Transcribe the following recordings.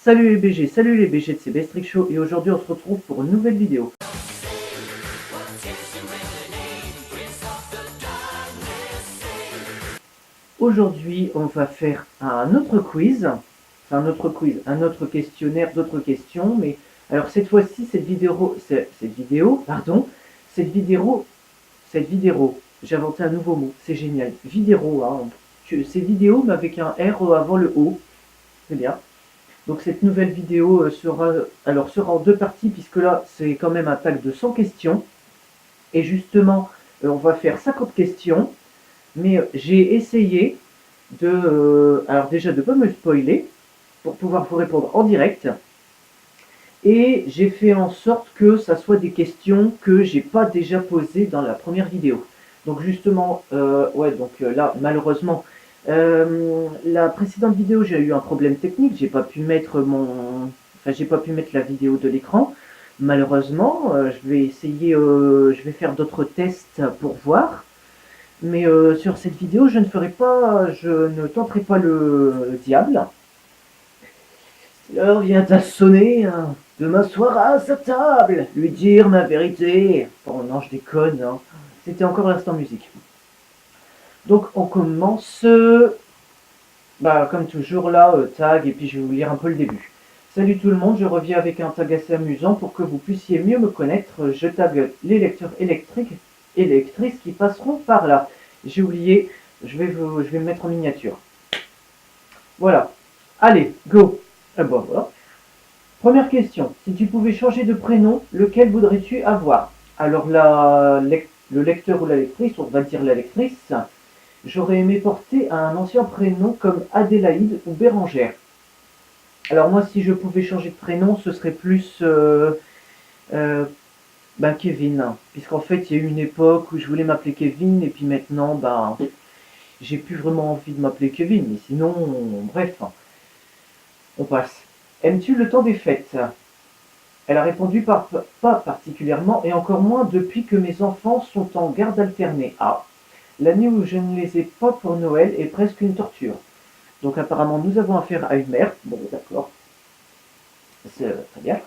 Salut les BG de CBS Show et aujourd'hui on se retrouve pour une nouvelle vidéo. Aujourd'hui on va faire un autre quiz, un autre questionnaire, d'autres questions, mais alors cette fois-ci cette vidéo, j'ai inventé un nouveau mot, c'est génial, vidéo, hein. C'est vidéo mais avec un R avant le O, c'est bien. Donc cette nouvelle vidéo sera en deux parties puisque là c'est quand même un tag de 100 questions. Et justement, on va faire 50 questions. Mais j'ai essayé alors déjà de ne pas me spoiler pour pouvoir vous répondre en direct. Et j'ai fait en sorte que ça soit des questions que j'ai pas déjà posées dans la première vidéo. Donc justement, là malheureusement, la précédente vidéo j'ai eu un problème technique, j'ai pas pu mettre j'ai pas pu mettre la vidéo de l'écran. Malheureusement, je vais faire d'autres tests pour voir. Mais sur cette vidéo, je ne tenterai pas le diable. L'heure vient à sonner, hein, de m'asseoir à sa table, lui dire ma vérité. Oh non, je déconne, hein. C'était encore l'instant musique. Donc on commence, comme toujours là, tag, et puis je vais vous lire un peu le début. Salut tout le monde, je reviens avec un tag assez amusant pour que vous puissiez mieux me connaître. Je tag les lecteurs électrices qui passeront par là. J'ai oublié, je vais me mettre en miniature. Voilà. Allez, go. Voilà. Première question. Si tu pouvais changer de prénom, lequel voudrais-tu avoir? Alors le lecteur ou la lectrice, on va dire la lectrice, j'aurais aimé porter un ancien prénom comme Adélaïde ou Bérangère. Alors moi, si je pouvais changer de prénom, ce serait plus Kevin. Puisqu'en fait, il y a eu une époque où je voulais m'appeler Kevin, et puis maintenant, j'ai plus vraiment envie de m'appeler Kevin. Mais sinon, bref, on passe. Aimes-tu le temps des fêtes? Elle a répondu pas particulièrement, et encore moins depuis que mes enfants sont en garde alternée. Ah, l'année où je ne les ai pas pour Noël est presque une torture. Donc apparemment, nous avons affaire à une mère. Bon, d'accord. C'est très bien.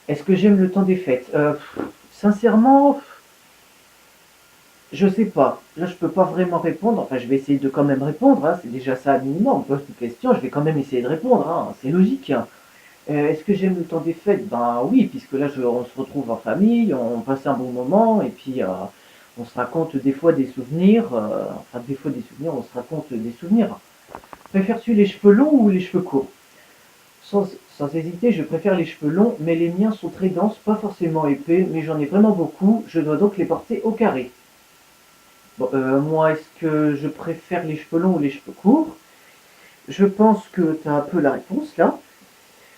Est-ce que j'aime le temps des fêtes? Sincèrement, je sais pas. Là, je peux pas vraiment répondre. Enfin, je vais essayer de quand même répondre, hein. C'est déjà ça un minimum. On pose une question, je vais quand même essayer de répondre, hein. C'est logique, hein. Est-ce que j'aime le temps des fêtes? Ben oui, puisque là, on se retrouve en famille, on passe un bon moment, et puis on se raconte des fois des souvenirs. Des fois des souvenirs, on se raconte des souvenirs. Préfères-tu les cheveux longs ou les cheveux courts? Sans, sans hésiter, je préfère les cheveux longs, mais les miens sont très denses, pas forcément épais, mais j'en ai vraiment beaucoup, je dois donc les porter au carré. Bon, moi, est-ce que je préfère les cheveux longs ou les cheveux courts? Je pense que tu as un peu la réponse là.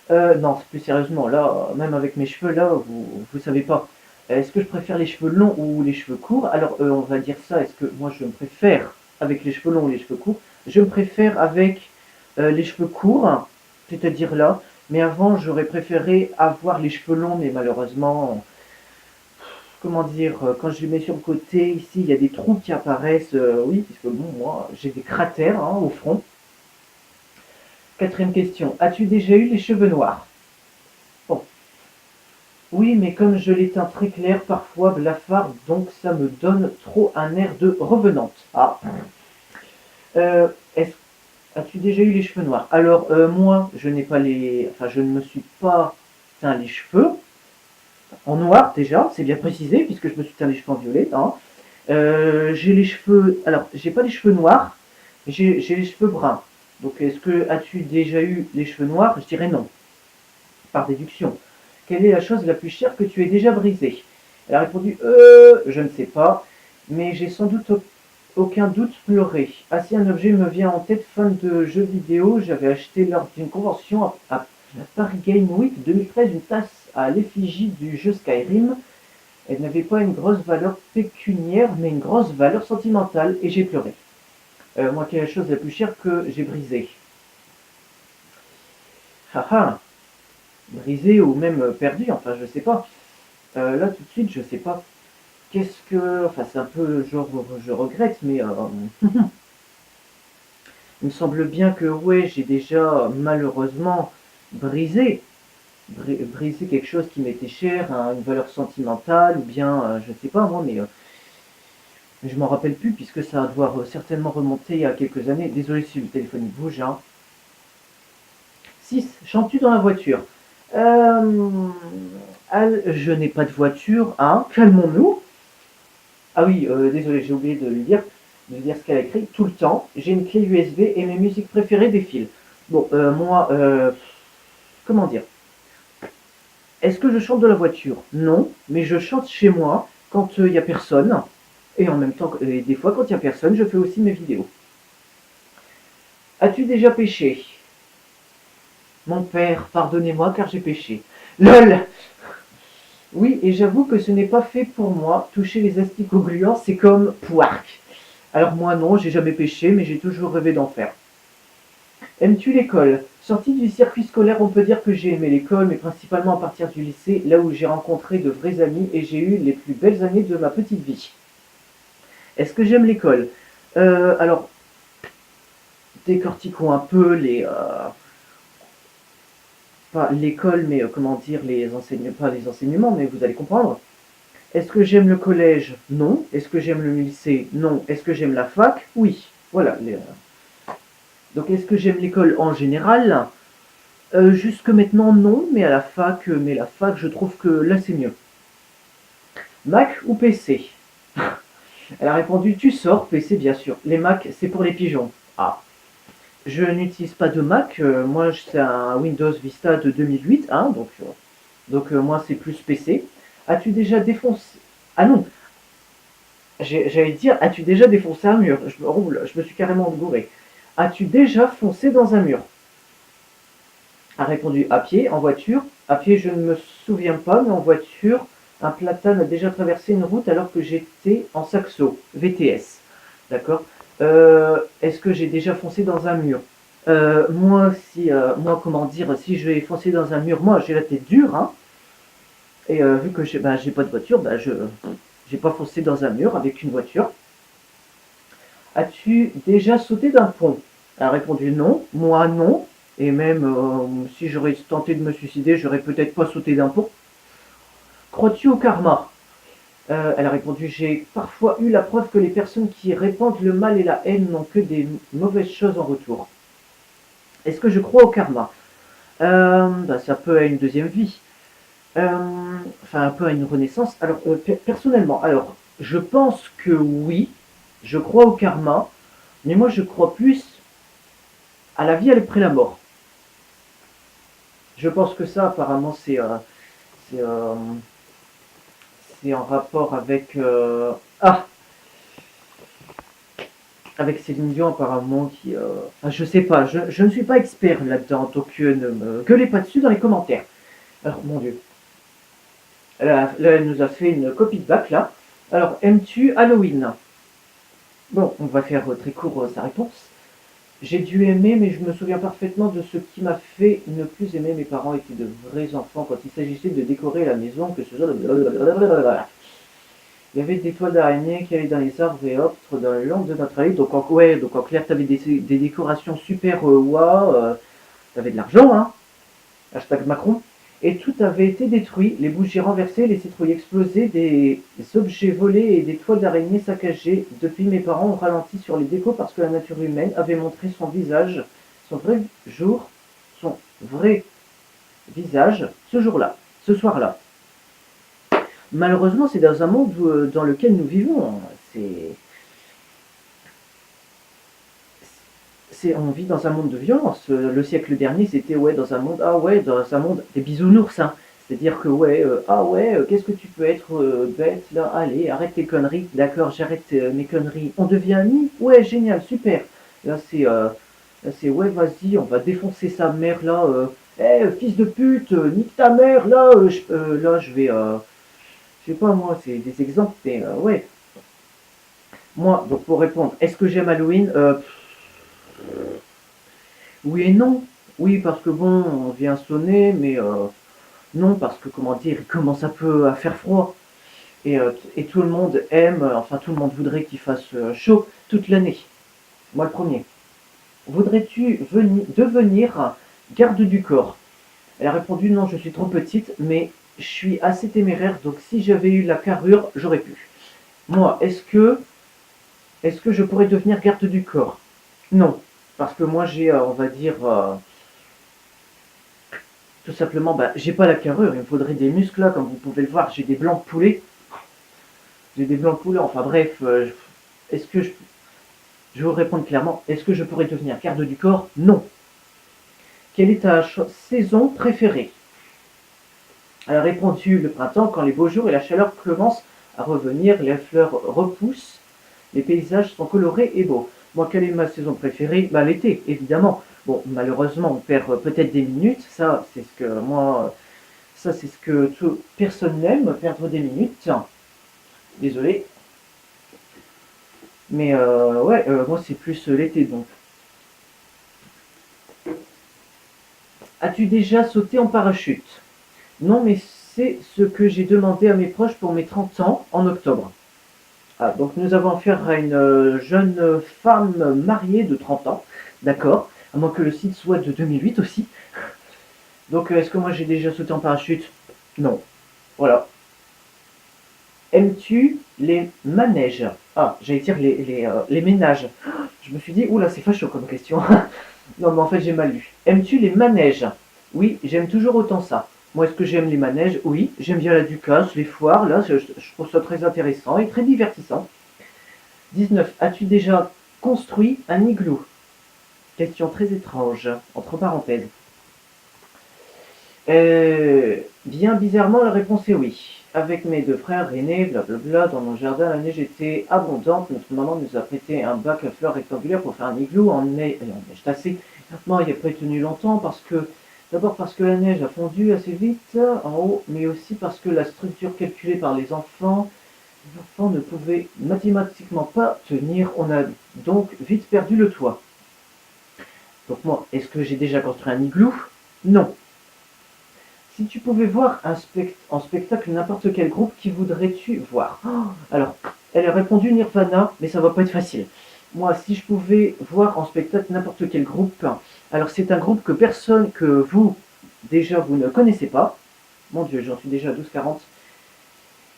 Non, plus sérieusement, là, même avec mes cheveux là, vous savez pas. Est-ce que je préfère les cheveux longs ou les cheveux courts? Alors, on va dire ça, est-ce que moi je me préfère avec les cheveux longs ou les cheveux courts? Je me préfère avec les cheveux courts, c'est-à-dire là, mais avant j'aurais préféré avoir les cheveux longs, mais malheureusement, comment dire, quand je les mets sur le côté, ici, il y a des trous qui apparaissent, oui, puisque bon, moi, j'ai des cratères, hein, au front. Quatrième question, as-tu déjà eu les cheveux noirs? Bon. Oui, mais comme je les teins très clair, parfois blafarde, donc ça me donne trop un air de revenante. Ah. Euh, est-ce- As-tu déjà eu les cheveux noirs? Alors, moi, je n'ai pas les... Enfin, je ne me suis pas teint les cheveux. En noir, déjà, c'est bien précisé, puisque je me suis teint les cheveux en violet, hein. J'ai les cheveux... Alors, j'ai pas les cheveux noirs, mais j'ai les cheveux bruns. Donc, as-tu déjà eu les cheveux noirs? Je dirais non, par déduction. Quelle est la chose la plus chère que tu aies déjà brisée? Elle a répondu je ne sais pas, mais j'ai sans doute aucun doute pleuré. Ah si, un objet me vient en tête, fan de jeux vidéo, j'avais acheté lors d'une convention à Paris Game Week 2013 une tasse à l'effigie du jeu Skyrim. Elle n'avait pas une grosse valeur pécuniaire, mais une grosse valeur sentimentale, et j'ai pleuré. Moi, quelle est la chose la plus chère que j'ai brisée? Haha, brisée ou même perdue, enfin je sais pas. Là tout de suite, je sais pas. Enfin, c'est un peu genre, je regrette, mais il me semble bien que, ouais, j'ai déjà, malheureusement, briser quelque chose qui m'était cher, une valeur sentimentale, ou bien, je ne sais pas moi, mais je m'en rappelle plus, puisque ça doit certainement remonter il y a quelques années. Désolé si le téléphone bouge, hein. 6. Chantes-tu dans la voiture? Je n'ai pas de voiture, hein. Calmons-nous. Ah oui, désolé, j'ai oublié de lui dire ce qu'elle a écrit. Tout le temps, j'ai une clé USB et mes musiques préférées défilent. Bon, moi, comment dire? Est-ce que je chante de la voiture? Non, mais je chante chez moi quand il n'y a personne. Et en même temps, des fois, quand il n'y a personne, je fais aussi mes vidéos. As-tu déjà péché? Mon père, pardonnez-moi car j'ai péché. LOL! Oui, et j'avoue que ce n'est pas fait pour moi. Toucher les asticots gluants, c'est comme pouarc. Alors moi non, j'ai jamais péché, mais j'ai toujours rêvé d'en faire. Aimes-tu l'école? Sorti du circuit scolaire, on peut dire que j'ai aimé l'école, mais principalement à partir du lycée, là où j'ai rencontré de vrais amis et j'ai eu les plus belles années de ma petite vie. Est-ce que j'aime l'école? Alors, décortiquons un peu pas l'école, mais comment dire, pas les enseignements, mais vous allez comprendre. Est-ce que j'aime le collège? Non. Est-ce que j'aime le lycée? Non. Est-ce que j'aime la fac? Oui. Voilà. Donc, est-ce que j'aime l'école en général? Jusque maintenant, non, mais la fac, je trouve que là, c'est mieux. Mac ou PC? Elle a répondu, tu sors, PC, bien sûr. Les Mac, c'est pour les pigeons. Ah. Je n'utilise pas de Mac. Moi, c'est un Windows Vista de 2008, hein, donc moi, c'est plus PC. As-tu déjà défoncé... Ah non, j'allais dire, as-tu déjà défoncé un mur? Je me roule, je me suis carrément gouré. As-tu déjà foncé dans un mur? A répondu à pied, en voiture. À pied, je ne me souviens pas, mais en voiture, un platane a déjà traversé une route alors que j'étais en saxo, VTS. D'accord. Est-ce que j'ai déjà foncé dans un mur? Moi, comment dire, si je vais foncer dans un mur, moi, j'ai la tête dure, hein. Et vu que j'ai pas de voiture, j'ai pas foncé dans un mur avec une voiture. As-tu déjà sauté d'un pont? Elle a répondu non, moi non. Et même si j'aurais tenté de me suicider, j'aurais peut-être pas sauté d'un pont. Crois-tu au karma? Elle a répondu j'ai parfois eu la preuve que les personnes qui répandent le mal et la haine n'ont que des mauvaises choses en retour. Est-ce que je crois au karma? Ça peut à une deuxième vie. Enfin, un peu à une renaissance. Alors, personnellement, alors, je pense que oui, je crois au karma, mais moi je crois plus à la vie après la mort. Je pense que ça, apparemment, c'est, euh, c'est en rapport avec Céline Dion, apparemment, qui... je sais pas, je ne suis pas expert là-dedans, donc ne me gueulez pas dessus dans les commentaires. Alors, mon Dieu. Là, elle nous a fait une copie de bac, là. Alors, aimes-tu Halloween? Bon, on va faire très court sa réponse. J'ai dû aimer, mais je me souviens parfaitement de ce qui m'a fait ne plus aimer. Mes parents étaient de vrais enfants quand il s'agissait de décorer la maison, que ce soit... Il y avait des toiles d'araignée qui allaient dans les arbres et autres dans le long de notre allée. Donc en clair, tu avais des décorations super waouh, tu avais de l'argent, hein. Hashtag Macron. Et tout avait été détruit, les bougies renversées, les citrouilles explosées, des objets volés et des toiles d'araignée saccagées. Depuis, mes parents ont ralenti sur les décos parce que la nature humaine avait montré son visage, son vrai jour, son vrai visage, ce jour-là, ce soir-là. Malheureusement, c'est dans un monde dans lequel nous vivons. On vit dans un monde de violence. Le siècle dernier, c'était dans un monde des bisounours, hein. C'est-à-dire que qu'est-ce que tu peux être bête là? Allez, arrête tes conneries. D'accord, j'arrête mes conneries. On devient amis? Ouais, génial, super. Là c'est ouais, vas-y, on va défoncer sa mère là. Fils de pute, nique ta mère là. Je vais, je sais pas moi, c'est des exemples, mais ouais. Moi, donc pour répondre, est-ce que j'aime Halloween? Oui et non. Oui, parce que bon, on vient sonner, mais non, parce que comment dire, il commence un peu à faire froid. Et tout le monde aime, enfin tout le monde voudrait qu'il fasse chaud toute l'année. Moi le premier. Voudrais-tu devenir garde du corps? Elle a répondu non, je suis trop petite, mais je suis assez téméraire, donc si j'avais eu la carrure, j'aurais pu. Moi, est-ce que je pourrais devenir garde du corps? Non, parce que moi j'ai, on va dire, tout simplement, bah, j'ai pas la carrure, il me faudrait des muscles là, comme vous pouvez le voir, j'ai des blancs de poulet. J'ai des blancs de poulet, enfin bref, est-ce que je vais vous répondre clairement, est-ce que je pourrais devenir garde du corps? Non. Quelle est ta saison préférée? Elle a répondu le printemps, quand les beaux jours et la chaleur commencent à revenir, les fleurs repoussent, les paysages sont colorés et beaux. Moi, quelle est ma saison préférée? Bah, l'été, évidemment. Bon, malheureusement, on perd peut-être des minutes. Ça, c'est ce que moi, ça, c'est ce que personne n'aime, perdre des minutes. Désolé. Mais ouais, moi, c'est plus l'été, donc. As-tu déjà sauté en parachute? Non, mais c'est ce que j'ai demandé à mes proches pour mes 30 ans en octobre. Ah, donc nous avons affaire à une jeune femme mariée de 30 ans, d'accord, à moins que le site soit de 2008 aussi. Donc est-ce que moi j'ai déjà sauté en parachute? Non. Voilà. Aimes-tu les manèges? Ah, j'allais dire les ménages. Je me suis dit, oula, c'est fâcheux comme question. Non, mais en fait j'ai mal lu. Aimes-tu les manèges? Oui, j'aime toujours autant ça. Moi, est-ce que j'aime les manèges? Oui, j'aime bien la Ducasse, les foires, là, je trouve ça très intéressant et très divertissant. 19. As-tu déjà construit un igloo? Question très étrange, entre parenthèses. Bien bizarrement, la réponse est oui. Avec mes deux frères aînés, blablabla, dans mon jardin, la neige était abondante. Notre maman nous a prêté un bac à fleurs rectangulaire pour faire un igloo en neige tassée. Moi, il n'a pas tenu longtemps d'abord parce que la neige a fondu assez vite en haut, mais aussi parce que la structure calculée par les enfants ne pouvaient mathématiquement pas tenir. On a donc vite perdu le toit. Donc moi, est-ce que j'ai déjà construit un igloo? Non. Si tu pouvais voir en spectacle n'importe quel groupe, qui voudrais-tu voir? Alors, elle a répondu Nirvana, mais ça va pas être facile. Moi, si je pouvais voir en spectacle n'importe quel groupe, alors c'est un groupe que vous, déjà, vous ne connaissez pas. Mon Dieu, j'en suis déjà à 12h40.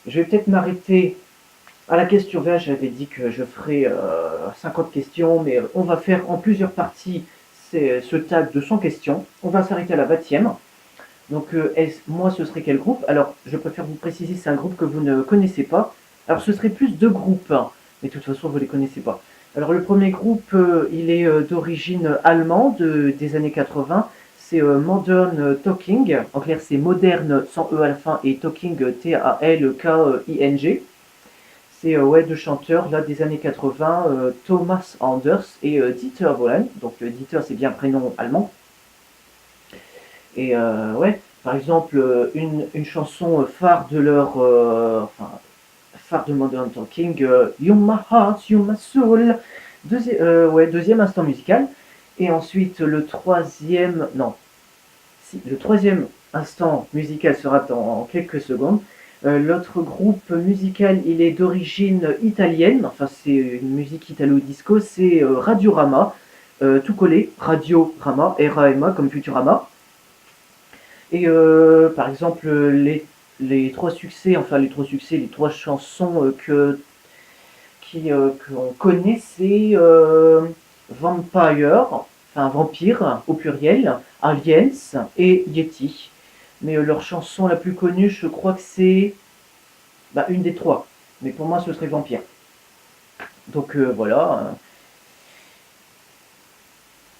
Je vais peut-être m'arrêter à la question 20. J'avais dit que je ferais 50 questions, mais on va faire en plusieurs parties ce tag de 100 questions. On va s'arrêter à la 20e. Donc, moi, ce serait quel groupe? Alors, je préfère vous préciser, c'est un groupe que vous ne connaissez pas. Alors, ce serait plus deux groupes, hein, mais de toute façon, vous ne les connaissez pas. Alors, le premier groupe, il est d'origine allemande, des années 80. C'est Modern Talking. En clair, c'est moderne sans E à la fin et Talking, Talking. C'est ouais, deux chanteurs là des années 80, Thomas Anders et Dieter Bohlen. Donc, Dieter, c'est bien un prénom allemand. Et ouais, par exemple, une chanson phare de leur, enfin, phare de Modern Talking, You're My Heart, You're My Soul, ouais, deuxième instant musical. Et ensuite, le troisième, non, si, le troisième instant musical sera dans quelques secondes. L'autre groupe musical, il est d'origine italienne, enfin c'est une musique italo-disco, c'est Radiorama, tout collé, Radio Rama, R-A-M-A comme Futurama. Et par exemple, les trois succès, enfin les trois chansons qu'on connaît, c'est Vampire, enfin Vampire au pluriel, Aliens et Yeti. Mais leur chanson la plus connue, je crois que c'est bah, une des trois. Mais pour moi, ce serait Vampire. Donc voilà.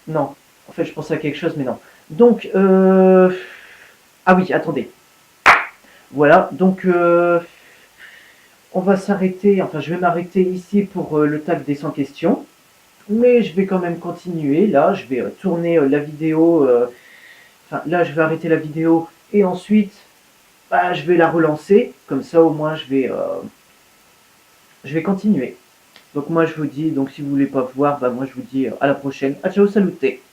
Non. En fait, je pensais à quelque chose, mais non. Donc, ah oui, attendez. Voilà, donc on va s'arrêter, enfin je vais m'arrêter ici pour le tag des 100 questions, mais je vais quand même continuer, là je vais tourner la vidéo, enfin là je vais arrêter la vidéo et ensuite bah, je vais la relancer, comme ça au moins je vais continuer. Donc moi je vous dis, donc si vous voulez pas voir, bah moi je vous dis à la prochaine, à ciao, saluté.